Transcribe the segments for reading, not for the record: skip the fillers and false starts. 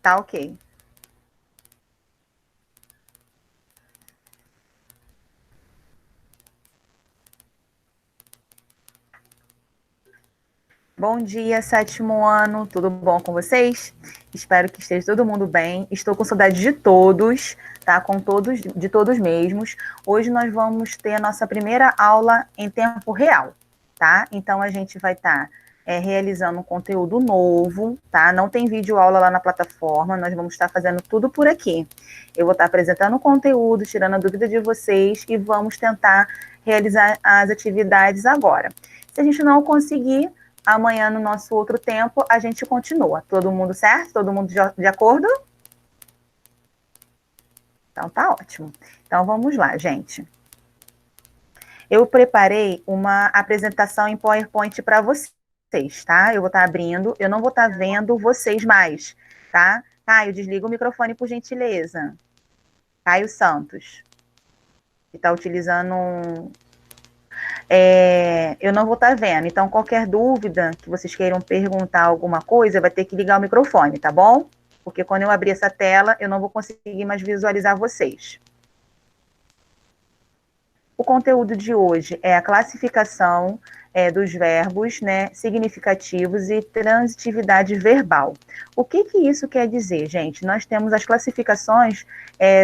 Tá ok. Bom dia, sétimo ano, tudo bom com vocês? Espero que esteja todo mundo bem. Estou com saudade de todos, tá? Com todos, de todos mesmos. Hoje nós vamos ter a nossa primeira aula em tempo real, tá? Então a gente vai estar realizando um conteúdo novo, tá? Não tem vídeo aula lá na plataforma, nós vamos estar fazendo tudo por aqui. Eu vou estar apresentando o conteúdo, tirando a dúvida de vocês e vamos tentar realizar as atividades agora. Se a gente não conseguir, amanhã, no nosso outro tempo, a gente continua. Todo mundo certo? Todo mundo de acordo? Então, tá ótimo. Então, vamos lá, gente. Eu preparei uma apresentação em PowerPoint para vocês, tá? Eu vou estar abrindo, eu não vou estar vendo vocês mais, tá? Caio, desliga o microfone, por gentileza. Caio Santos, que está utilizando eu não vou estar vendo. Então, qualquer dúvida que vocês queiram perguntar alguma coisa, vai ter que ligar o microfone, tá bom? Porque quando eu abrir essa tela, eu não vou conseguir mais visualizar vocês. O conteúdo de hoje é a classificação dos verbos, né, significativos e transitividade verbal. O que isso quer dizer, gente? Nós temos as classificações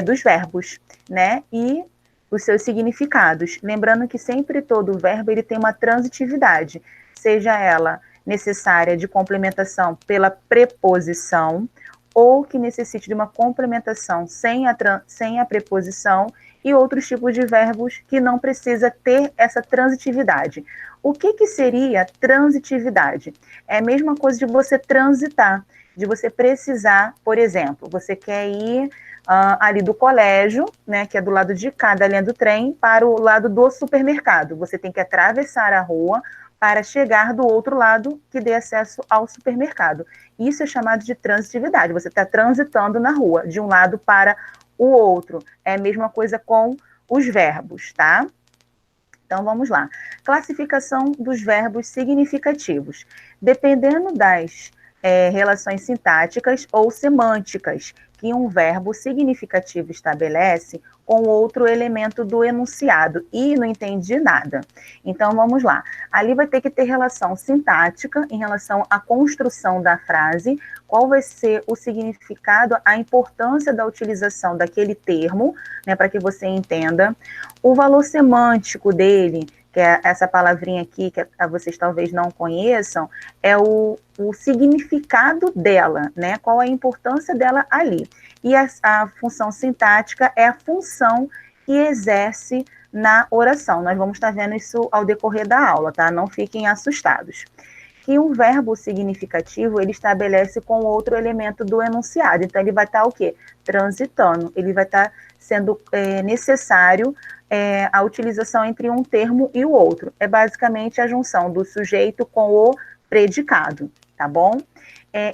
dos verbos, né, e os seus significados. Lembrando que sempre todo verbo ele tem uma transitividade, seja ela necessária de complementação pela preposição ou que necessite de uma complementação sem a preposição e outros tipos de verbos que não precisa ter essa transitividade. O que seria transitividade? É a mesma coisa de você transitar, de você precisar, por exemplo, você quer ir ali do colégio, né, que é do lado de cá da linha do trem, para o lado do supermercado. Você tem que atravessar a rua para chegar do outro lado que dê acesso ao supermercado. Isso é chamado de transitividade. Você está transitando na rua, de um lado para o outro. É a mesma coisa com os verbos, tá? Então, vamos lá. Classificação dos verbos significativos. Dependendo das relações sintáticas ou semânticas que um verbo significativo estabelece com outro elemento do enunciado. E não entendi nada. Então, vamos lá. Ali vai ter que ter relação sintática em relação à construção da frase, qual vai ser o significado, a importância da utilização daquele termo, né, para que você entenda. O valor semântico dele, que é essa palavrinha aqui, que vocês talvez não conheçam, é o significado dela, né? Qual a importância dela ali. E a função sintática é a função que exerce na oração. Nós vamos estar vendo isso ao decorrer da aula, tá? Não fiquem assustados. Que um verbo significativo, ele estabelece com outro elemento do enunciado. Então, ele vai estar o quê? Transitando. Ele vai estar sendo necessário a utilização entre um termo e o outro. É basicamente a junção do sujeito com o predicado, tá bom?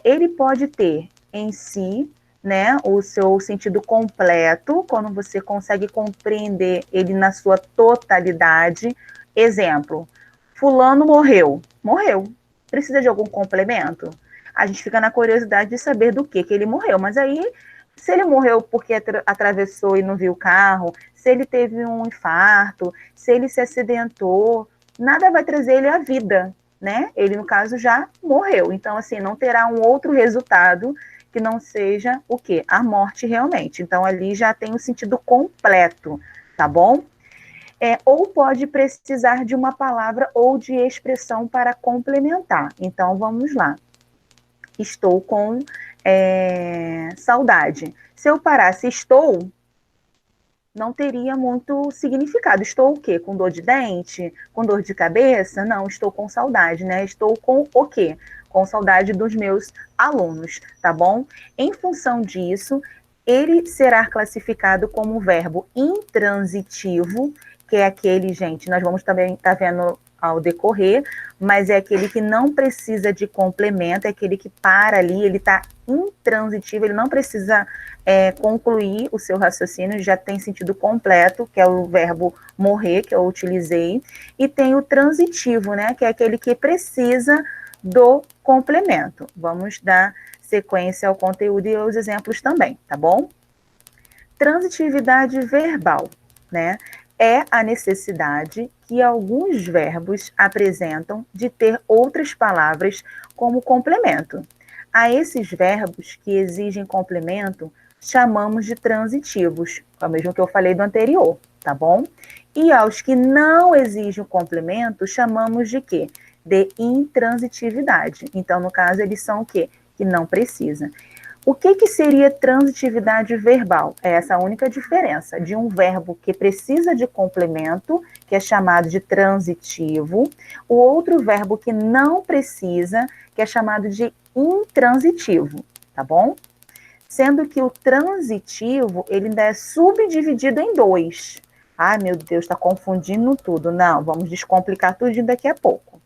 Ele pode ter em si, né, o seu sentido completo, quando você consegue compreender ele na sua totalidade. Exemplo, fulano morreu. Morreu. Precisa de algum complemento? A gente fica na curiosidade de saber do que ele morreu, mas aí, se ele morreu porque atravessou e não viu o carro, se ele teve um infarto, se ele se acidentou, nada vai trazer ele à vida, né? Ele, no caso, já morreu. Então, assim, não terá um outro resultado que não seja o quê? A morte realmente. Então, ali já tem o sentido completo, tá bom? Ou pode precisar de uma palavra ou de expressão para complementar. Então, vamos lá. Estou com saudade. Se eu parasse estou, não teria muito significado. Estou o quê? Com dor de dente? Com dor de cabeça? Não, estou com saudade, né? Estou com o quê? Com saudade dos meus alunos, tá bom? Em função disso, ele será classificado como verbo intransitivo, que é aquele, gente, nós vamos também estar vendo ao decorrer, mas é aquele que não precisa de complemento, é aquele que para ali, ele está intransitivo, ele não precisa concluir o seu raciocínio, já tem sentido completo, que é o verbo morrer, que eu utilizei, e tem o transitivo, né, que é aquele que precisa do complemento. Vamos dar sequência ao conteúdo e aos exemplos também, tá bom? Transitividade verbal, né? É a necessidade que alguns verbos apresentam de ter outras palavras como complemento. A esses verbos que exigem complemento, chamamos de transitivos, é o mesmo que eu falei do anterior, tá bom? E aos que não exigem o complemento, chamamos de quê? De intransitividade. Então, no caso, eles são o quê? Que não precisa. O que seria transitividade verbal? É essa única diferença de um verbo que precisa de complemento, que é chamado de transitivo, o outro verbo que não precisa, que é chamado de intransitivo, tá bom? Sendo que o transitivo, ele ainda é subdividido em dois. Ai, meu Deus, está confundindo tudo. Não, vamos descomplicar tudo daqui a pouco.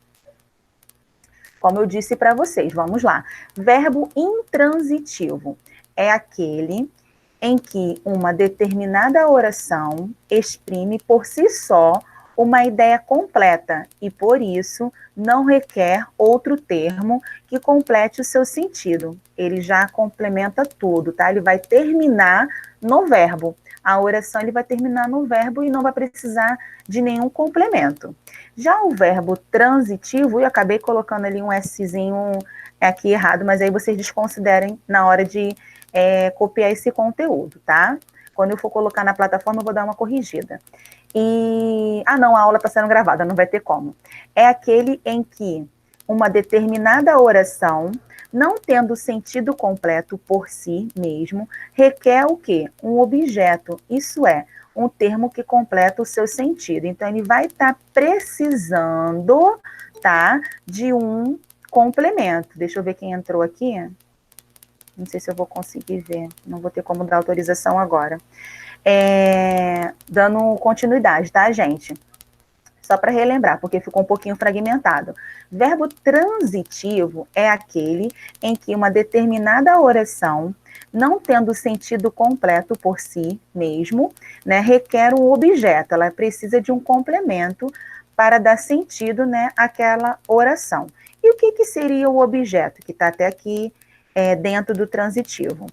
Como eu disse para vocês, vamos lá. Verbo intransitivo é aquele em que uma determinada oração exprime por si só uma ideia completa e, por isso, não requer outro termo que complete o seu sentido. Ele já complementa tudo, tá? Ele vai terminar no verbo. A oração ele vai terminar no verbo e não vai precisar de nenhum complemento. Já o verbo transitivo, eu acabei colocando ali um Szinho aqui errado, mas aí vocês desconsiderem na hora de copiar esse conteúdo, tá? Quando eu for colocar na plataforma, eu vou dar uma corrigida. Não, a aula está sendo gravada, não vai ter como. É aquele em que uma determinada oração, não tendo sentido completo por si mesmo, requer o quê? Um objeto, isso é, um termo que completa o seu sentido. Então, ele vai estar precisando, tá, de um complemento. Deixa eu ver quem entrou aqui. Não sei se eu vou conseguir ver, não vou ter como dar autorização agora. Dando continuidade, tá, gente? Só para relembrar, porque ficou um pouquinho fragmentado. Verbo transitivo é aquele em que uma determinada oração, não tendo sentido completo por si mesmo, né, requer um objeto, ela precisa de um complemento para dar sentido, né, àquela oração. E o que seria o objeto, que está até aqui dentro do transitivo?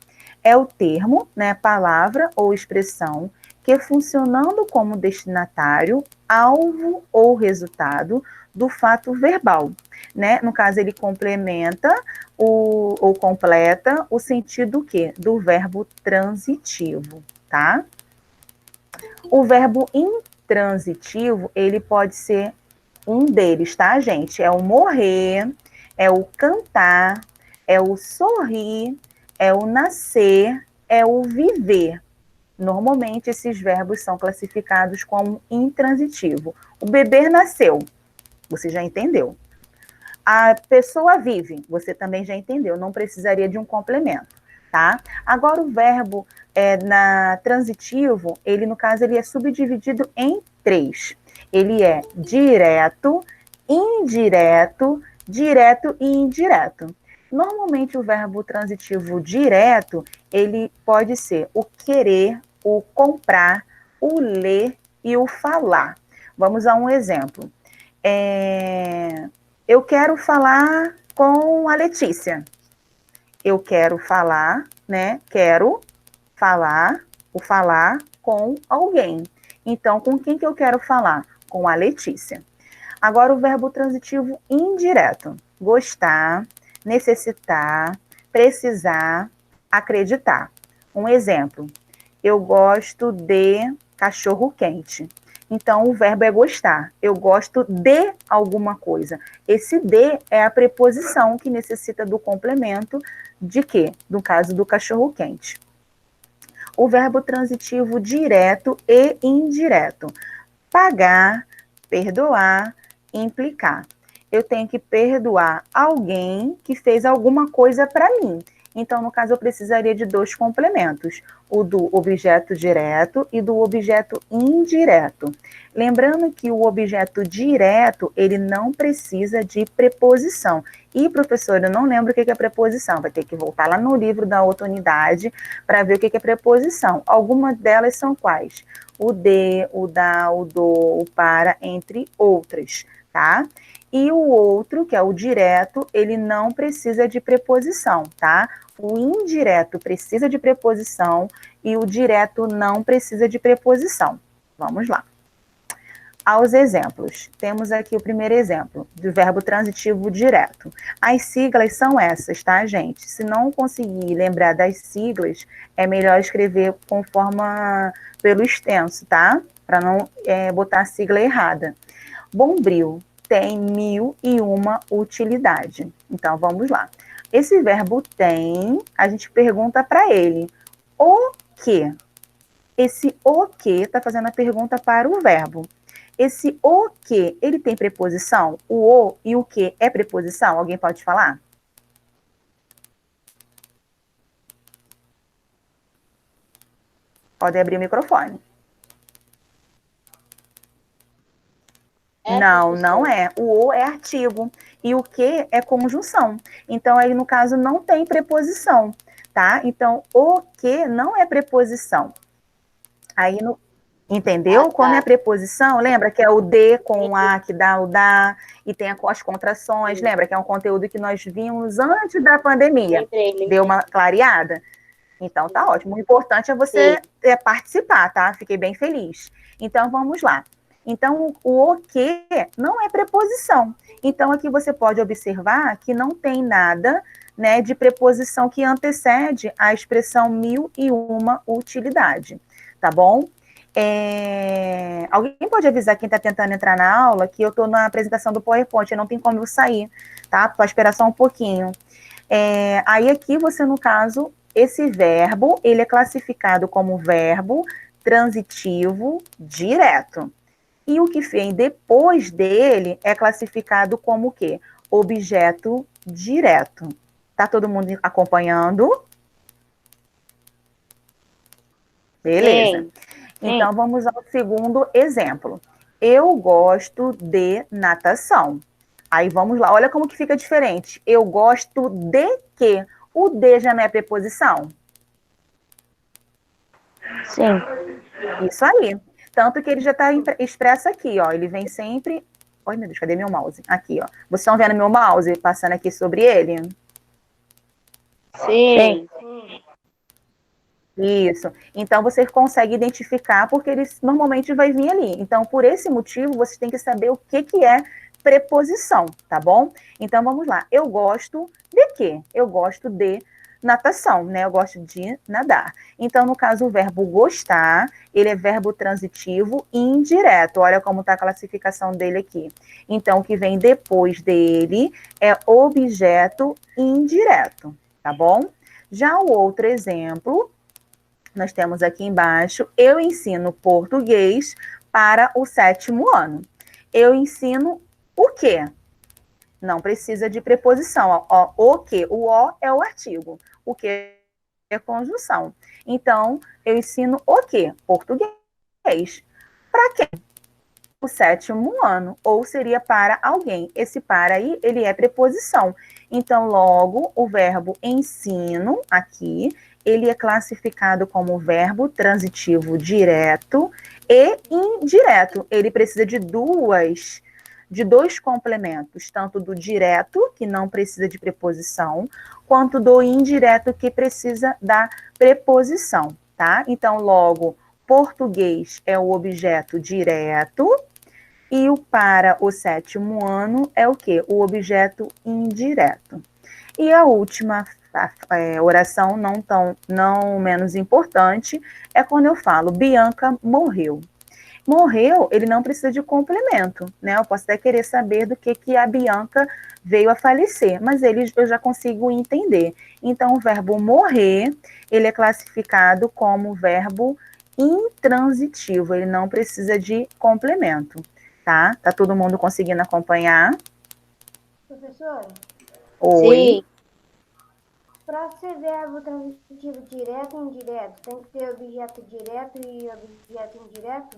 É o termo, né, palavra ou expressão, que funcionando como destinatário, alvo ou resultado do fato verbal, né? No caso, ele complementa ou completa o sentido quê? Do verbo transitivo, tá? O verbo intransitivo, ele pode ser um deles, tá, gente? É o morrer, é o cantar, é o sorrir, é o nascer, é o viver. Normalmente, esses verbos são classificados como intransitivo. O bebê nasceu, você já entendeu. A pessoa vive, você também já entendeu, não precisaria de um complemento, tá? Agora, o verbo na transitivo, ele, no caso, ele é subdividido em três. Ele é direto, indireto, direto e indireto. Normalmente, o verbo transitivo direto, ele pode ser o querer, o comprar, o ler e o falar. Vamos a um exemplo. Eu quero falar com a Letícia. Eu quero falar, né? Quero falar, o falar com alguém. Então, com quem que eu quero falar? Com a Letícia. Agora, o verbo transitivo indireto. Gostar, necessitar, precisar, acreditar. Um exemplo. Eu gosto de cachorro quente. Então, o verbo é gostar. Eu gosto de alguma coisa. Esse de é a preposição que necessita do complemento de quê? No caso do cachorro quente. O verbo transitivo direto e indireto. Pagar, perdoar, implicar. Eu tenho que perdoar alguém que fez alguma coisa para mim. Então, no caso, eu precisaria de dois complementos, o do objeto direto e do objeto indireto. Lembrando que o objeto direto, ele não precisa de preposição. E, professor, eu não lembro o que é preposição, vai ter que voltar lá no livro da outra unidade para ver o que é preposição. Algumas delas são quais? O de, o da, o do, o para, entre outras. tá? E o outro, que é o direto, ele não precisa de preposição, tá? O indireto precisa de preposição e o direto não precisa de preposição. Vamos lá. Aos exemplos. Temos aqui o primeiro exemplo, do verbo transitivo direto. As siglas são essas, tá, gente? Se não conseguir lembrar das siglas, é melhor escrever com forma pelo extenso, tá? Para não botar a sigla errada. Bombril tem 1001 utilidade. Então, vamos lá. Esse verbo tem, a gente pergunta para ele, o quê? Esse o quê está fazendo a pergunta para o verbo. Esse o quê, ele tem preposição? O e o que é preposição? Alguém pode falar? Pode abrir o microfone. Não, não é. O é artigo e o que é conjunção. Então, aí, no caso, não tem preposição, tá? Então, o que não é preposição. Aí, entendeu? Ah, tá. Quando é preposição, lembra que é o de com o a, que dá o da, e tem as contrações, lembra que é um conteúdo que nós vimos antes da pandemia. Deu uma clareada? Então, tá ótimo. O importante é você participar, tá? Fiquei bem feliz. Então, vamos lá. Então, o que não é preposição. Então, aqui você pode observar que não tem nada, né, de preposição que antecede a expressão 1001 utilidade, tá bom? Alguém pode avisar quem está tentando entrar na aula que eu estou na apresentação do PowerPoint, não tem como eu sair, tá? Pode esperar só um pouquinho. Aí aqui você, no caso, esse verbo, ele é classificado como verbo transitivo direto. E o que vem depois dele é classificado como o quê? Objeto direto. Tá todo mundo acompanhando? Beleza. Sim. Então, vamos ao segundo exemplo. Eu gosto de natação. Aí, vamos lá. Olha como que fica diferente. Eu gosto de quê? O de já não é preposição? Sim. Isso aí. Tanto que ele já está expresso aqui, ó. Ele vem sempre... Ai, meu Deus, cadê meu mouse? Aqui, ó. Vocês estão vendo meu mouse passando aqui sobre ele? Sim. Isso. Então, você consegue identificar, porque ele normalmente vai vir ali. Então, por esse motivo, você tem que saber o que é preposição, tá bom? Então, vamos lá. Eu gosto de quê? Eu gosto de natação, né? Eu gosto de nadar. Então, no caso, o verbo gostar, ele é verbo transitivo indireto. Olha como está a classificação dele aqui. Então, o que vem depois dele é objeto indireto, tá bom? Já o outro exemplo, nós temos aqui embaixo, eu ensino português para o 7º ano. Eu ensino o quê? Não precisa de preposição. Ó, o quê? O o é o artigo. O que é a conjunção. Então, eu ensino o quê? Português. Para quem? O 7º ano. Ou seria para alguém. Esse para aí, ele é preposição. Então, logo, o verbo ensino, aqui, ele é classificado como verbo transitivo direto e indireto. Ele precisa de dois complementos, tanto do direto, que não precisa de preposição, quanto do indireto, que precisa da preposição, tá? Então, logo, português é o objeto direto e o para o 7º ano é o quê? O objeto indireto. E a última oração, não menos importante, é quando eu falo Bianca morreu. Morreu, ele não precisa de complemento, né? Eu posso até querer saber do que a Bianca veio a falecer, mas eu já consigo entender. Então, o verbo morrer, ele é classificado como verbo intransitivo, ele não precisa de complemento, tá? Tá todo mundo conseguindo acompanhar? Professora? Oi. Sim. Para ser verbo transitivo direto e indireto, tem que ter objeto direto e objeto indireto?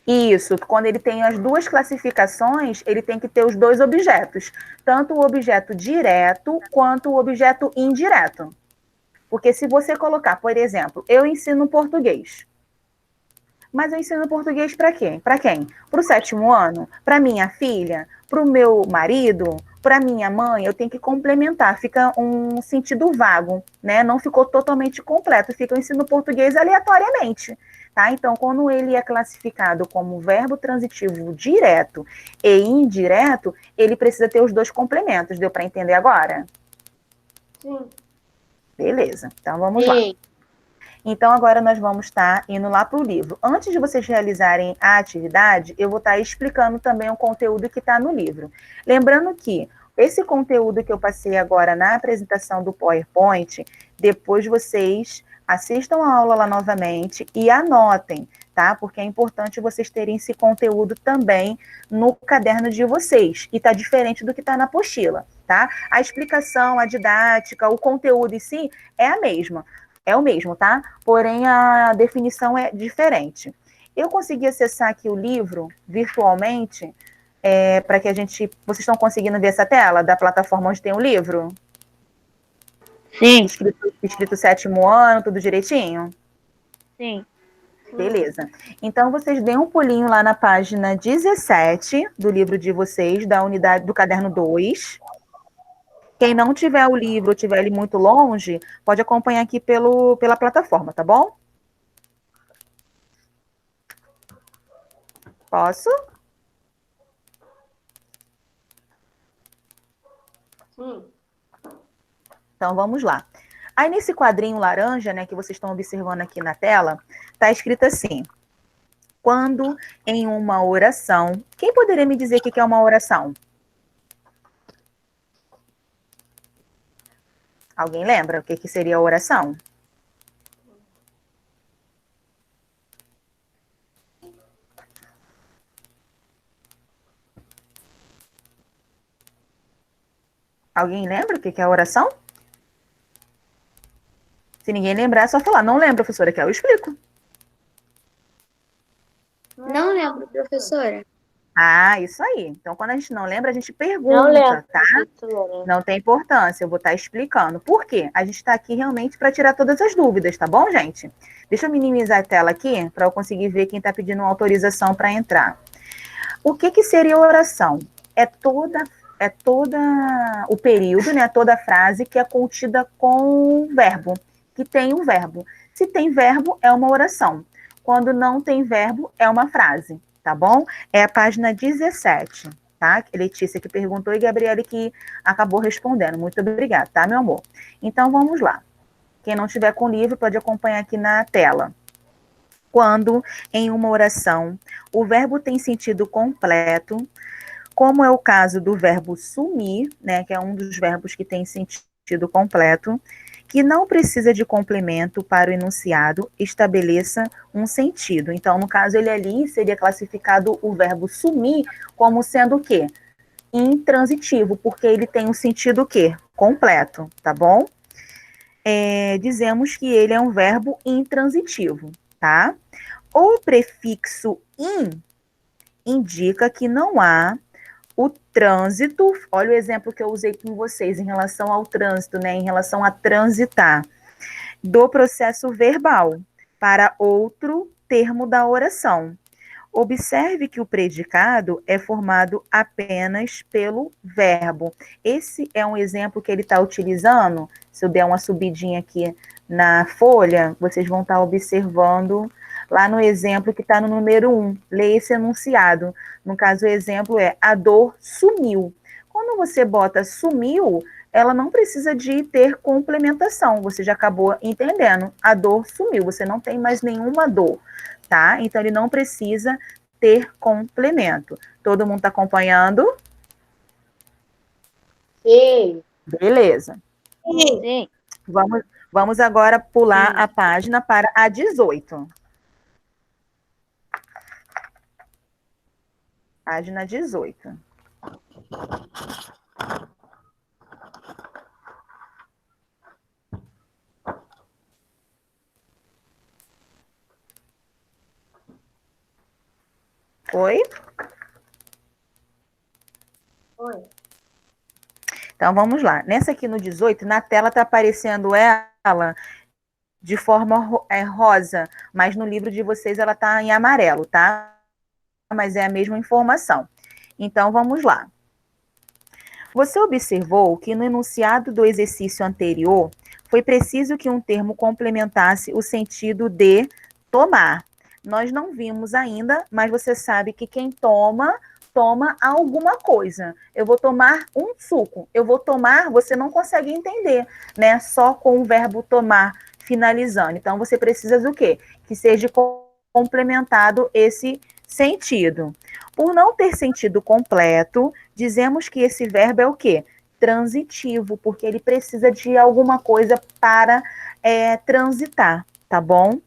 Isso, quando ele tem as duas classificações, ele tem que ter os dois objetos, tanto o objeto direto quanto o objeto indireto. Porque se você colocar, por exemplo, eu ensino português, Mas eu ensino português para quem? Para quem? Para o 7º ano? Para minha filha? Para o meu marido? Para minha mãe? Eu tenho que complementar. Fica um sentido vago, né? Não ficou totalmente completo. Fica o ensino português aleatoriamente. Tá? Então, quando ele é classificado como verbo transitivo direto e indireto, ele precisa ter os dois complementos. Deu para entender agora? Sim. Beleza. Então, vamos lá. Então, agora nós vamos estar indo lá para o livro. Antes de vocês realizarem a atividade, eu vou estar explicando também o conteúdo que está no livro. Lembrando que esse conteúdo que eu passei agora na apresentação do PowerPoint, depois vocês assistam a aula lá novamente e anotem, tá? Porque é importante vocês terem esse conteúdo também no caderno de vocês. E está diferente do que está na apostila, tá? A explicação, a didática, o conteúdo em si é a mesma. É o mesmo, tá? Porém, a definição é diferente. Eu consegui acessar aqui o livro virtualmente, para que a gente... Vocês estão conseguindo ver essa tela da plataforma onde tem o livro? Sim. Escrito 7º ano, tudo direitinho? Sim. Beleza. Então, vocês deem um pulinho lá na página 17 do livro de vocês, da unidade do caderno 2. Quem não tiver o livro ou tiver ele muito longe, pode acompanhar aqui pela plataforma, tá bom? Posso? Sim. Então, vamos lá. Aí, nesse quadrinho laranja, né, que vocês estão observando aqui na tela, está escrito assim: quando em uma oração... Quem poderia me dizer o que é uma oração? Alguém lembra o que seria a oração? Alguém lembra o que é a oração? Se ninguém lembrar, é só falar. Não lembra, professora, que eu explico. Não lembro, professora. Ah, isso aí. Então, quando a gente não lembra, a gente Não pergunta, lembro, tá? professora. Não tem importância, eu vou estar explicando. Por quê? A gente está aqui realmente para tirar todas as dúvidas, tá bom, gente? Deixa eu minimizar a tela aqui, para eu conseguir ver quem está pedindo autorização para entrar. O que seria oração? É toda o período, né? Toda a frase que é contida com verbo, que tem um verbo. Se tem verbo, é uma oração. Quando não tem verbo, é uma frase, tá bom? É a página 17, tá? Letícia que perguntou e Gabriele que acabou respondendo. Muito obrigada, tá, meu amor? Então, vamos lá. Quem não tiver com o livro, pode acompanhar aqui na tela. Quando, em uma oração, o verbo tem sentido completo, como é o caso do verbo sumir, né, que é um dos verbos que tem sentido completo, que não precisa de complemento para o enunciado, estabeleça um sentido. Então, no caso, ele ali seria classificado o verbo sumir como sendo o quê? Intransitivo, porque ele tem um sentido o quê? Completo, tá bom? Dizemos que ele é um verbo intransitivo, tá? O prefixo in indica que não há o trânsito, olha o exemplo que eu usei com vocês em relação ao trânsito, né, em relação a transitar, do processo verbal para outro termo da oração. Observe que o predicado é formado apenas pelo verbo. Esse é um exemplo que ele está utilizando. Se eu der uma subidinha aqui na folha, vocês vão estar observando lá no exemplo que está no número 1. Leia esse enunciado. No caso, o exemplo é: a dor sumiu. Quando você bota sumiu, ela não precisa de ter complementação. Você já acabou entendendo. A dor sumiu. Você não tem mais nenhuma dor. Tá? Então, ele não precisa ter complemento. Todo mundo está acompanhando? Sim. Beleza. Sim. Vamos agora pular Sim. a página para a 18. Página 18. Oi? Oi. Então, vamos lá. Nessa aqui no 18, na tela está aparecendo ela de forma rosa, mas no livro de vocês ela está em amarelo, tá? Mas é a mesma informação. Então, vamos lá. Você observou que no enunciado do exercício anterior foi preciso que um termo complementasse o sentido de tomar. Nós não vimos ainda, mas você sabe que quem toma, toma alguma coisa. Eu vou tomar um suco. Eu vou tomar, você não consegue entender, né? Só com o verbo tomar finalizando. Então, você precisa do quê? Que seja complementado esse sentido. Por não ter sentido completo, dizemos que esse verbo é o quê? Transitivo, porque ele precisa de alguma coisa para transitar, tá bom?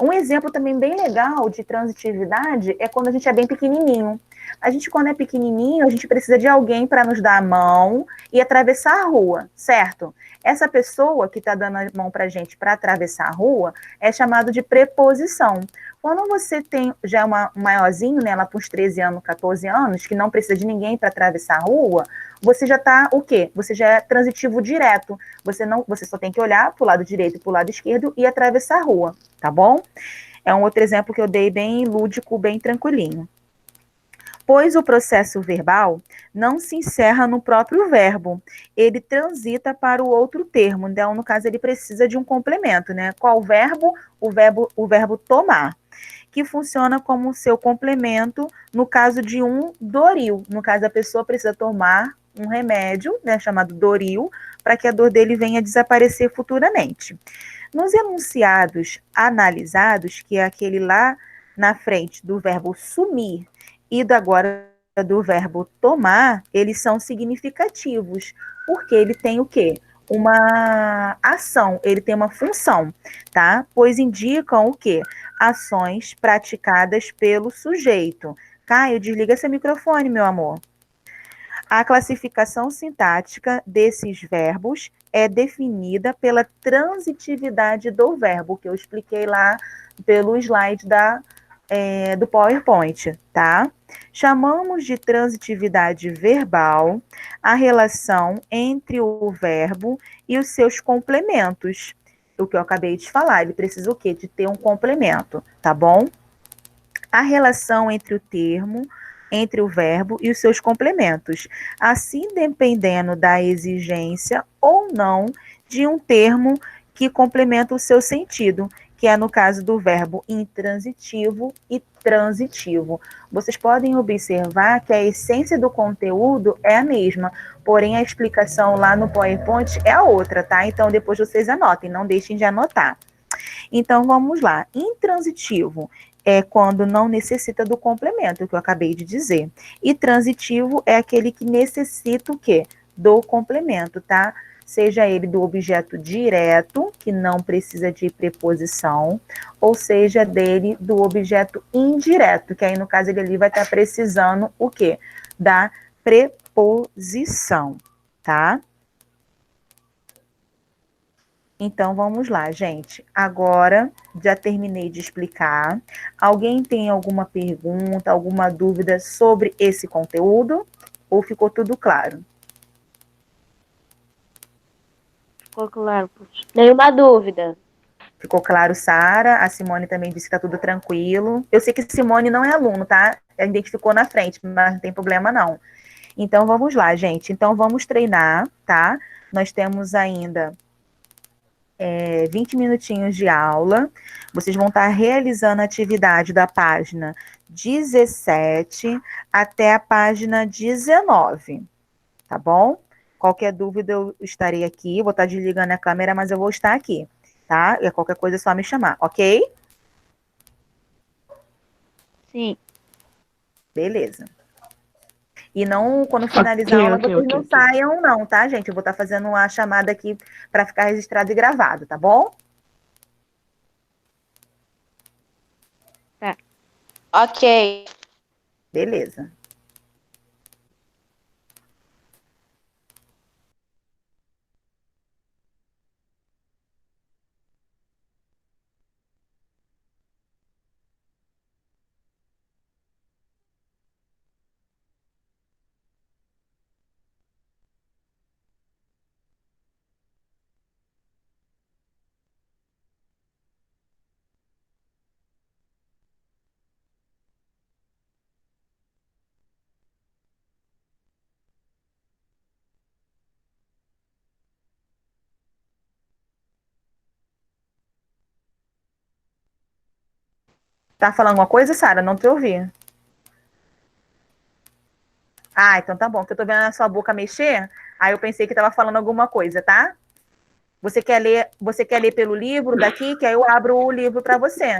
Um exemplo também bem legal de transitividade é quando a gente é bem pequenininho. A gente, quando é pequenininho, a gente precisa de alguém para nos dar a mão e atravessar a rua, certo? Essa pessoa que está dando a mão para a gente para atravessar a rua é chamado de preposição. Quando você tem já um maiorzinho, né, lá para uns 13 anos, 14 anos, que não precisa de ninguém para atravessar a rua, você já está o quê? Você já é transitivo direto. Você só tem que olhar para o lado direito e para o lado esquerdo e atravessar a rua, tá bom? É um outro exemplo que eu dei bem lúdico, bem tranquilinho. Pois o processo verbal não se encerra no próprio verbo, ele transita para o outro termo. Então, no caso, ele precisa de um complemento, né? Qual verbo? O verbo tomar, que funciona como seu complemento no caso de um doril. No caso, a pessoa precisa tomar um remédio, né, chamado doril, para que a dor dele venha desaparecer futuramente. Nos enunciados analisados, que é aquele lá na frente do verbo sumir e do agora do verbo tomar, eles são significativos, porque ele tem o quê? Uma ação, ele tem uma função, tá? Pois indicam o quê? Ações praticadas pelo sujeito. Caio, desliga esse microfone, meu amor. A classificação sintática desses verbos é definida pela transitividade do verbo, que eu expliquei lá pelo slide do PowerPoint, tá? Chamamos de transitividade verbal a relação entre o verbo e os seus complementos. O que eu acabei de falar, ele precisa o quê? De ter um complemento, tá bom? A relação entre o termo, entre o verbo e os seus complementos, assim dependendo da exigência ou não de um termo que complementa o seu sentido, que é no caso do verbo intransitivo e transitivo. Vocês podem observar que a essência do conteúdo é a mesma, porém a explicação lá no PowerPoint é a outra, tá? Então depois vocês anotem, não deixem de anotar. Então vamos lá. Intransitivo é quando não necessita do complemento, que eu acabei de dizer. E transitivo é aquele que necessita o quê? Do complemento, tá? Seja ele do objeto direto, que não precisa de preposição, ou seja dele do objeto indireto, que aí no caso ele ali vai estar precisando o quê? Da preposição, tá? Então, vamos lá, gente. Agora, já terminei de explicar. Alguém tem alguma pergunta, alguma dúvida sobre esse conteúdo? Ou ficou tudo claro? Ficou claro, professor. Nenhuma dúvida. Ficou claro, Sara? A Simone também disse que está tudo tranquilo. Eu sei que Simone não é aluno, tá? Ela identificou na frente, mas não tem problema não. Então, vamos lá, gente. Então, vamos treinar, tá? Nós temos ainda 20 minutinhos de aula. Vocês vão estar realizando a atividade da página 17 até a página 19, tá bom? Qualquer dúvida eu estarei aqui, vou estar desligando a câmera, mas eu vou estar aqui, tá? E qualquer coisa é só me chamar, ok? Sim. Beleza. E não, quando finalizar a aula, vocês não saiam não, tá, gente? Eu vou estar fazendo a chamada aqui para ficar registrado e gravado, tá bom? Tá. Ok. Beleza. Tá falando alguma coisa, Sara? Não te ouvi. Ah, então tá bom, que eu tô vendo a sua boca mexer, aí eu pensei que tava falando alguma coisa, tá? Você quer ler pelo livro daqui, que aí eu abro o livro para você.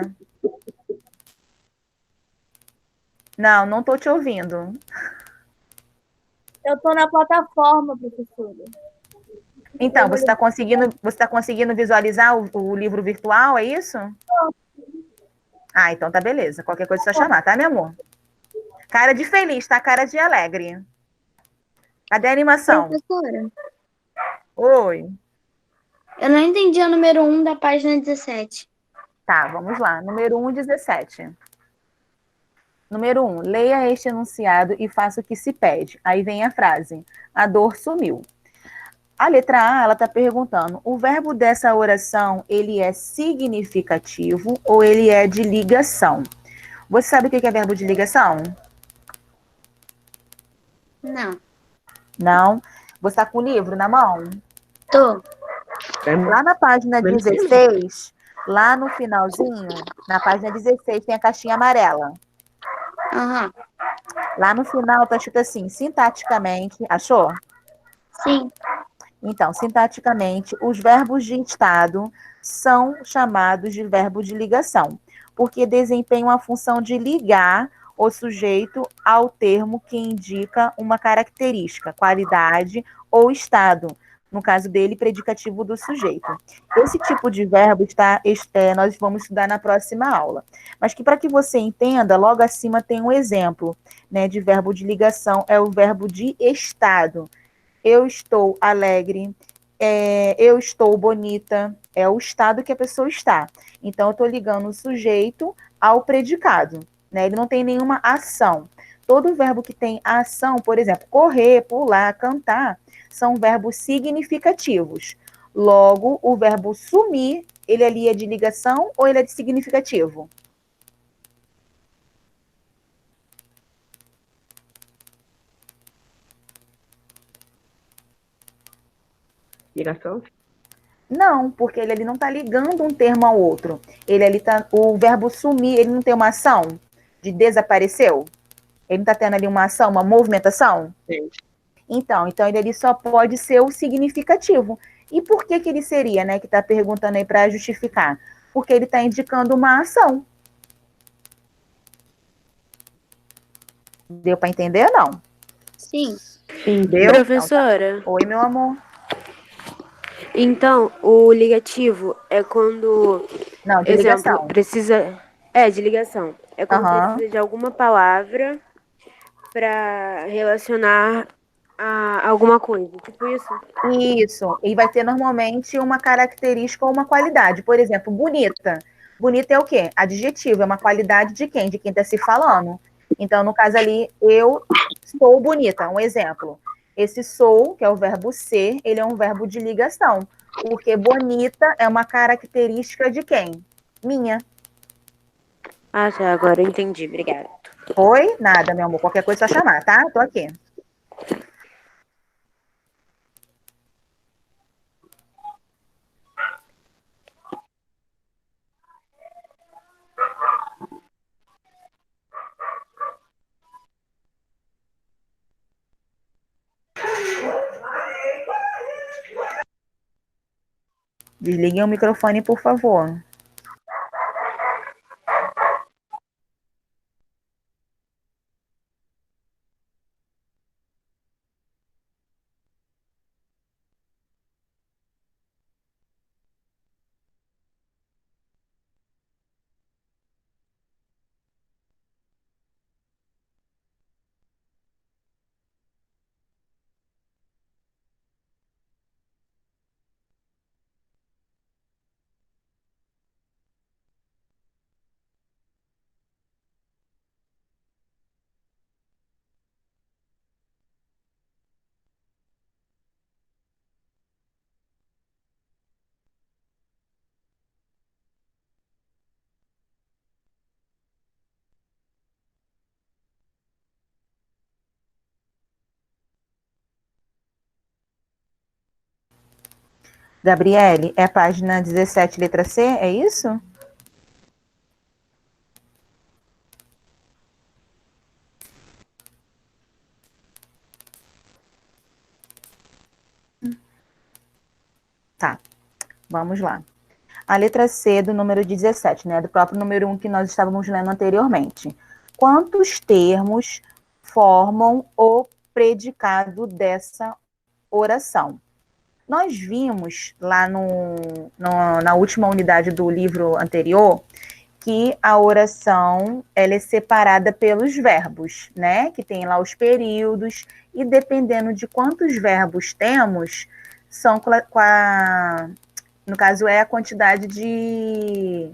Não, não tô te ouvindo. Eu tô na plataforma, professora. Então, você tá conseguindo visualizar o livro virtual, é isso? Ah, então tá beleza. Qualquer coisa é só chamar, tá, meu amor? Cara de feliz, tá? Cara de alegre. Cadê a animação? Professora, Oi. eu não entendi o número 1 da página 17. Tá, vamos lá. Número 1, 17. Número 1, leia este enunciado e faça o que se pede. Aí vem a frase: a dor sumiu. A letra A, ela está perguntando: o verbo dessa oração, ele é significativo ou ele é de ligação? Você sabe o que é verbo de ligação? Não. Não? Você está com o livro na mão? Tô. Lá na página 16, lá no finalzinho, na página 16 tem a caixinha amarela. Aham. Lá no final está escrito assim, sintaticamente, achou? Sim. Então, sintaticamente, os verbos de estado são chamados de verbo de ligação, porque desempenham a função de ligar o sujeito ao termo que indica uma característica, qualidade ou estado. No caso dele, predicativo do sujeito. Esse tipo de verbo nós vamos estudar na próxima aula. Mas que para que você entenda, logo acima tem um exemplo, né, de verbo de ligação, é o verbo de estado. Eu estou alegre, eu estou bonita, é o estado que a pessoa está. Então, eu estou ligando o sujeito ao predicado, né? Ele não tem nenhuma ação. Todo verbo que tem ação, por exemplo, correr, pular, cantar, são verbos significativos. Logo, o verbo sumir, ele ali é de ligação ou ele é de significativo? Ligação? Não, porque ele ali não está ligando um termo ao outro. Ele ali tá, o verbo sumir, ele não tem uma ação de desapareceu? Ele não está tendo ali uma ação, uma movimentação? Sim. Então ele ali só pode ser o significativo. E por que que ele seria, né? Que está perguntando aí para justificar. Porque ele está indicando uma ação. Deu para entender ou não? Sim. Deu? Professora, Então, tá. Oi, meu amor. então o ligativo é quando, Não, de exemplo, ligação. precisa. É, de ligação. É quando Aham. precisa de alguma palavra para relacionar a alguma coisa. Tipo isso? Isso. E vai ter normalmente uma característica ou uma qualidade. Por exemplo, bonita. Bonita é o quê? Adjetivo, é uma qualidade de quem? De quem está se falando. Então, no caso ali, eu sou bonita, um exemplo. Esse sou, que é o verbo ser, ele é um verbo de ligação. Porque bonita é uma característica de quem? Minha. Ah, tá. Agora eu entendi. Obrigada. Oi? Nada, meu amor. Qualquer coisa é só chamar, tá? Tô aqui. Desliguem o microfone, por favor. Gabriele, é a página 17, letra C, é isso? Vamos lá. A letra C do número 17, né? Do próprio número 1 que nós estávamos lendo anteriormente. Quantos termos formam o predicado dessa oração? Nós vimos lá na última unidade do livro anterior que a oração ela é separada pelos verbos, né? Que tem lá os períodos, e dependendo de quantos verbos temos, são no caso, é a quantidade de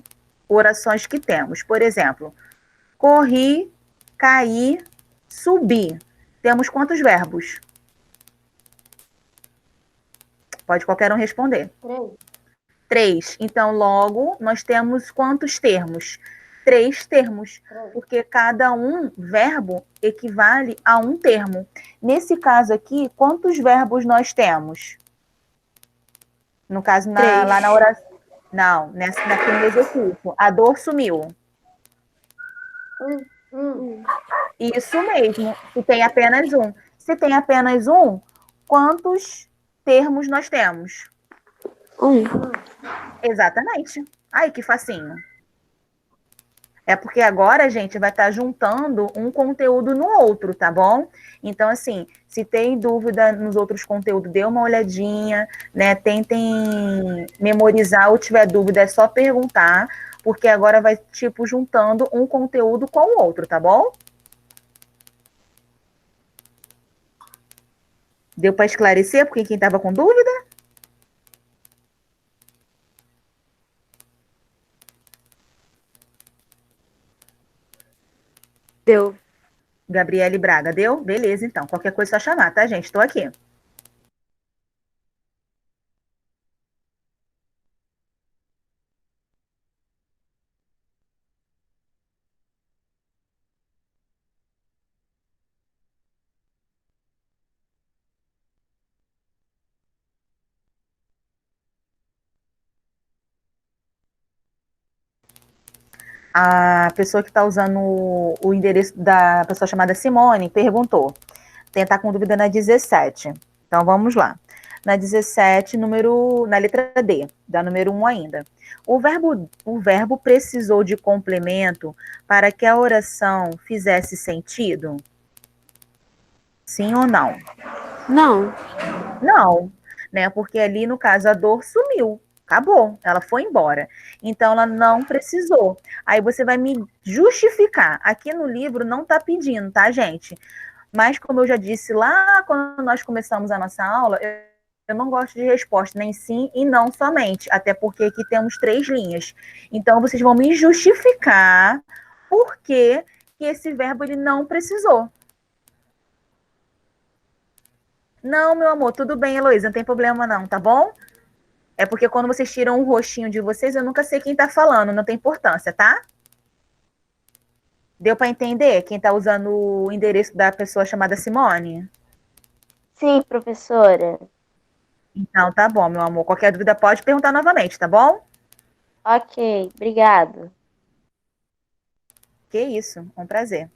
orações que temos. Por exemplo, corri, caí, subi. Temos quantos verbos? Pode qualquer um responder. 3. 3. Então, logo, nós temos quantos termos? 3 termos, porque cada verbo equivale a um termo. Nesse caso aqui, quantos verbos nós temos? No caso, lá na oração. Não, aqui no exercício. A dor sumiu. Isso mesmo. Se tem apenas um. Se tem apenas um, quantos termos nós temos? 1. Exatamente. Ai, que facinho. É porque agora a gente vai estar juntando um conteúdo no outro, tá bom? Então, assim, se tem dúvida nos outros conteúdos, dê uma olhadinha, né? Tentem memorizar ou tiver dúvida, é só perguntar, porque agora vai, tipo, juntando um conteúdo com o outro, tá bom? Deu para esclarecer porque quem estava com dúvida? Deu. Gabriele Braga, deu? Beleza, então. Qualquer coisa é só chamar, tá, gente? Estou aqui. A pessoa que está usando o endereço da pessoa chamada Simone perguntou. Tentar com dúvida na 17. Então vamos lá. Na 17, na letra D, da número 1 ainda. O verbo precisou de complemento para que a oração fizesse sentido? Sim ou não? Não. Não, né? Porque ali, no caso, a dor sumiu. Acabou, ela foi embora. Então, ela não precisou. Aí você vai me justificar. Aqui no livro não está pedindo, tá, gente? Mas, como eu já disse lá quando nós começamos a nossa aula, eu não gosto de resposta nem sim e não somente. Até porque aqui temos 3 linhas. Então, vocês vão me justificar por que esse verbo ele não precisou. Não, meu amor, tudo bem, Heloísa, não tem problema não, tá bom? É porque quando vocês tiram o rostinho de vocês, eu nunca sei quem tá falando, não tem importância, tá? Deu para entender quem tá usando o endereço da pessoa chamada Simone? Sim, professora. Então tá bom, meu amor. Qualquer dúvida pode perguntar novamente, tá bom? Ok, obrigado. Que isso, um prazer.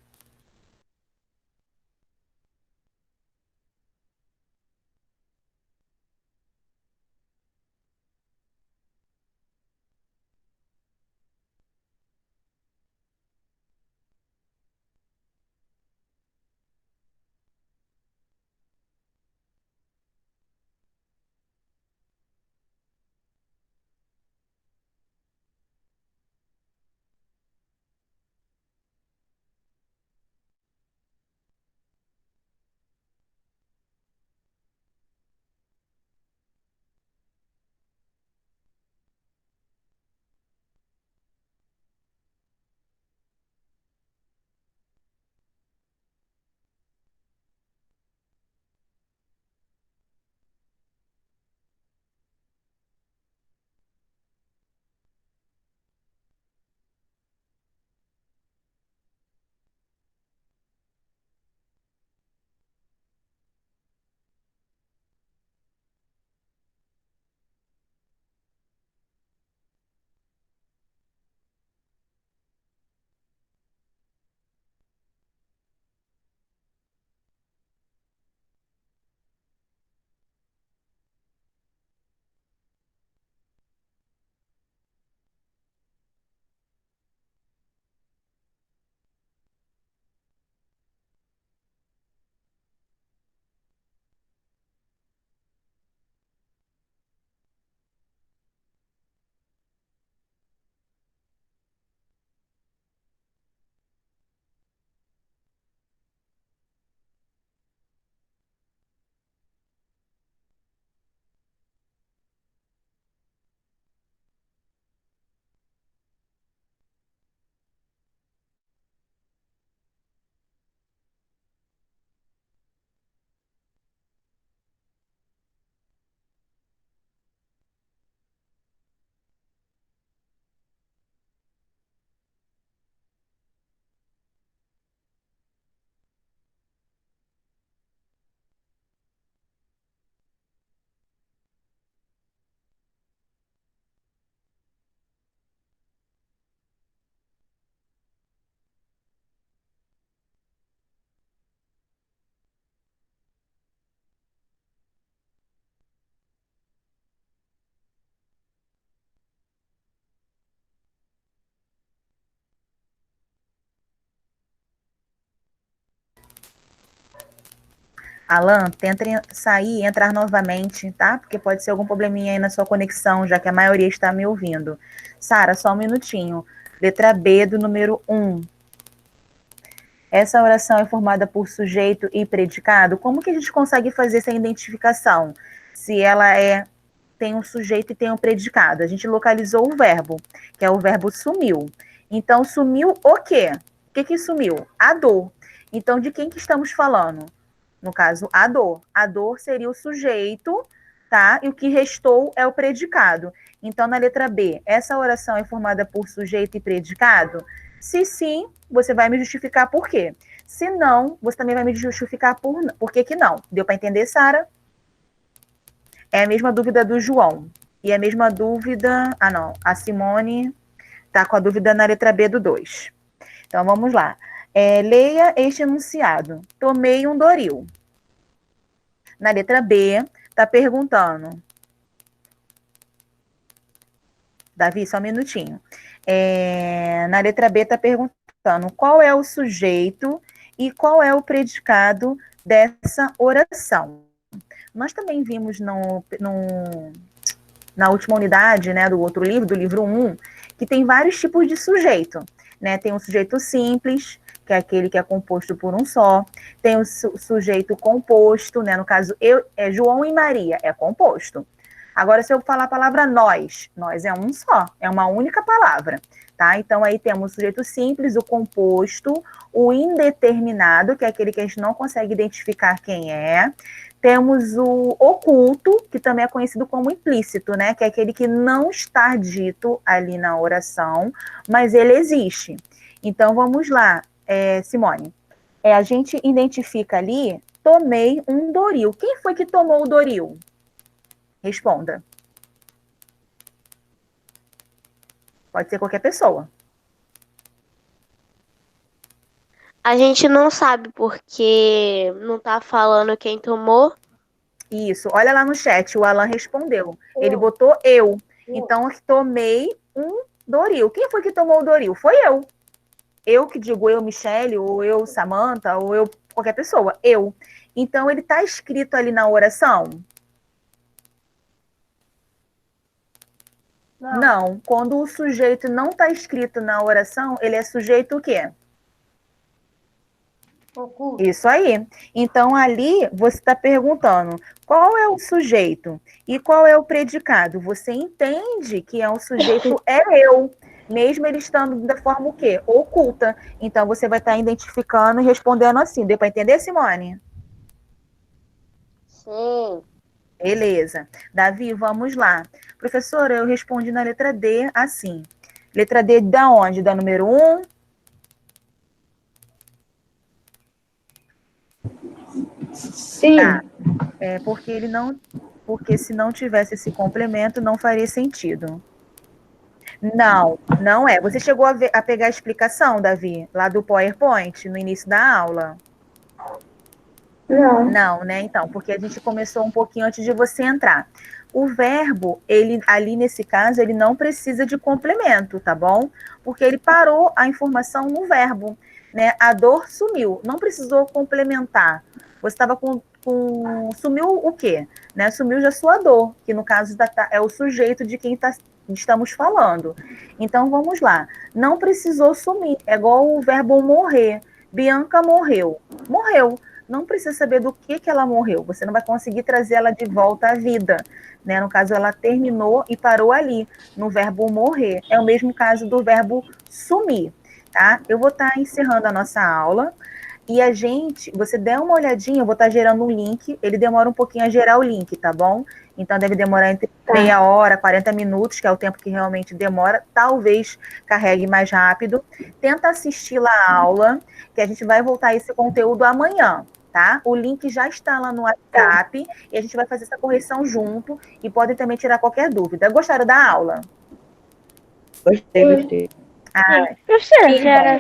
Alan, tenta sair e entrar novamente, tá? Porque pode ser algum probleminha aí na sua conexão, já que a maioria está me ouvindo. Sara, só um minutinho. Letra B do número 1. Essa oração é formada por sujeito e predicado? Como que a gente consegue fazer essa identificação? Se ela tem um sujeito e tem um predicado. A gente localizou o verbo, que é o verbo sumiu. Então, sumiu o quê? O que sumiu? A dor. Então, de quem que estamos falando? No caso, a dor. A dor seria o sujeito, tá? E o que restou é o predicado. Então, na letra B, essa oração é formada por sujeito e predicado? Se sim, você vai me justificar por quê. Se não, você também vai me justificar por que não. Deu para entender, Sara? É a mesma dúvida do João. E a mesma dúvida... Ah, não. A Simone tá com a dúvida na letra B do 2. Então, vamos lá. Leia este enunciado. Tomei um Doril. Na letra B, está perguntando. Davi, só um minutinho. Na letra B, está perguntando qual é o sujeito e qual é o predicado dessa oração. Nós também vimos na última unidade, né, do outro livro, do livro 1, que tem vários tipos de sujeito. Né? Tem um sujeito simples, que é aquele que é composto por um só. Tem o sujeito composto, né? No caso, João e Maria, é composto. Agora, se eu falar a palavra nós é um só, é uma única palavra, tá? Então, aí temos o sujeito simples, o composto, o indeterminado, que é aquele que a gente não consegue identificar quem é. Temos o oculto, que também é conhecido como implícito, né? Que é aquele que não está dito ali na oração, mas ele existe. Então, vamos lá, Simone. A gente identifica ali, tomei um Doril. Quem foi que tomou o Doril? Responda. Pode ser qualquer pessoa. A gente não sabe porque não tá falando quem tomou. Isso, olha lá no chat, o Alan respondeu. Ele botou eu. Então, tomei um Doril. Quem foi que tomou o Doril? Foi eu. Eu que digo eu, Michele, ou eu, Samantha, ou eu, qualquer pessoa. Eu. Então, ele está escrito ali na oração? Não. Quando o sujeito não está escrito na oração, ele é sujeito o quê? Oculto. Isso aí. Então, ali, você está perguntando qual é o sujeito e qual é o predicado. Você entende que é um sujeito, eu, mesmo ele estando da forma o quê? Oculta. Então, você vai estar identificando e respondendo assim. Deu para entender, Simone? Sim. Beleza. Davi, vamos lá. Professora, eu respondi na letra D assim. Letra D da onde? Da número 1? Sim. Tá. Porque se não tivesse esse complemento, não faria sentido. Não é. Você chegou a pegar a explicação, Davi, lá do PowerPoint, no início da aula? Não, né? Então, porque a gente começou um pouquinho antes de você entrar. O verbo, ele ali nesse caso, ele não precisa de complemento, tá bom? Porque ele parou a informação no verbo, né? A dor sumiu, não precisou complementar. Você estava sumiu o quê? Né? Sumiu já sua dor, que no caso é o sujeito de quem estamos falando. Então, vamos lá. Não precisou sumir, é igual o verbo morrer. Bianca morreu. Morreu. Não precisa saber do que ela morreu. Você não vai conseguir trazer ela de volta à vida. Né? No caso, ela terminou e parou ali, no verbo morrer. É o mesmo caso do verbo sumir. Tá? Eu vou estar encerrando a nossa aula. E você der uma olhadinha, eu vou estar gerando um link. Ele demora um pouquinho a gerar o link, tá bom? Então, deve demorar entre meia hora, 40 minutos, que é o tempo que realmente demora. Talvez carregue mais rápido. Tenta assistir lá a aula, que a gente vai voltar a esse conteúdo amanhã. Tá? O link já está lá no WhatsApp e a gente vai fazer essa correção junto e podem também tirar qualquer dúvida. Gostaram da aula? Gostei. Professora, será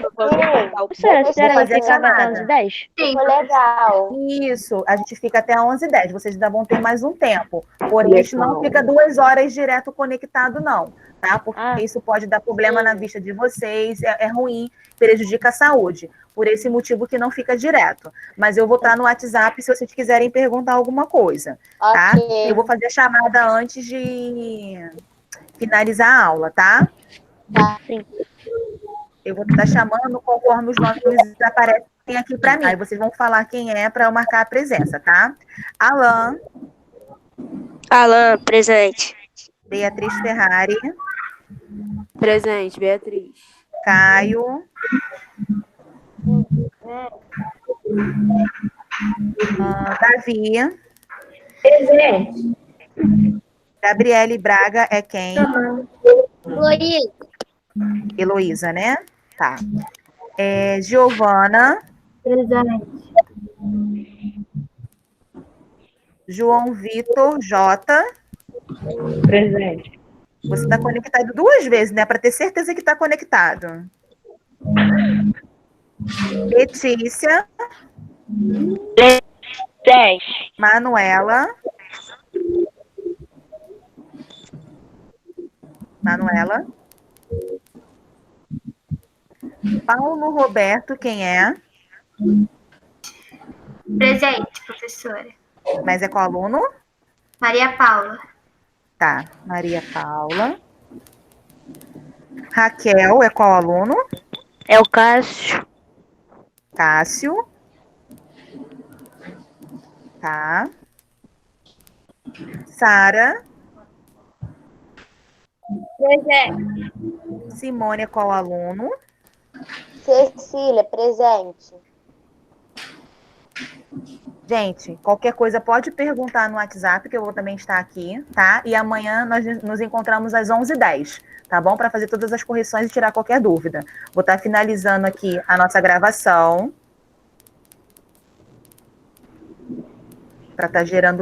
Vou fazer a chamada. 11h10? Ficou legal. Isso, a gente fica até 11h10. Vocês ainda vão ter mais um tempo. Porém, a gente não fica 2 horas direto conectado, não. Tá? Porque isso pode dar problema na vista de vocês, é ruim, prejudica a saúde. Por esse motivo que não fica direto. Mas eu vou estar no WhatsApp se vocês quiserem perguntar alguma coisa. Tá? Ok. Eu vou fazer a chamada antes de finalizar a aula, tá? Sim. Eu vou estar chamando conforme os nomes aparecem aqui para mim. Aí vocês vão falar quem é para eu marcar a presença, tá? Alan, presente. Beatriz Ferrari, Presente, Beatriz. Caio, Davi, Presente. Gabriele Braga é quem? Luiz. Heloísa, né? Tá. Giovana, Presente. João Vitor, Jota. Presente. Você está conectado 2 vezes, né? Para ter certeza que está conectado. Letícia, Presente. Manuela, Paulo Roberto, quem é? Presente, professora. Mas é qual aluno? Maria Paula. Tá, Maria Paula. Raquel é qual aluno? É o Cássio. Cássio. Tá. Sara. Presente. Simone é qual aluno? Cecília, presente. Gente, qualquer coisa pode perguntar no WhatsApp, que eu vou também estar aqui, tá? E amanhã nós nos encontramos às 11h10, tá bom? Para fazer todas as correções e tirar qualquer dúvida. Vou estar finalizando aqui a nossa gravação. Para estar gerando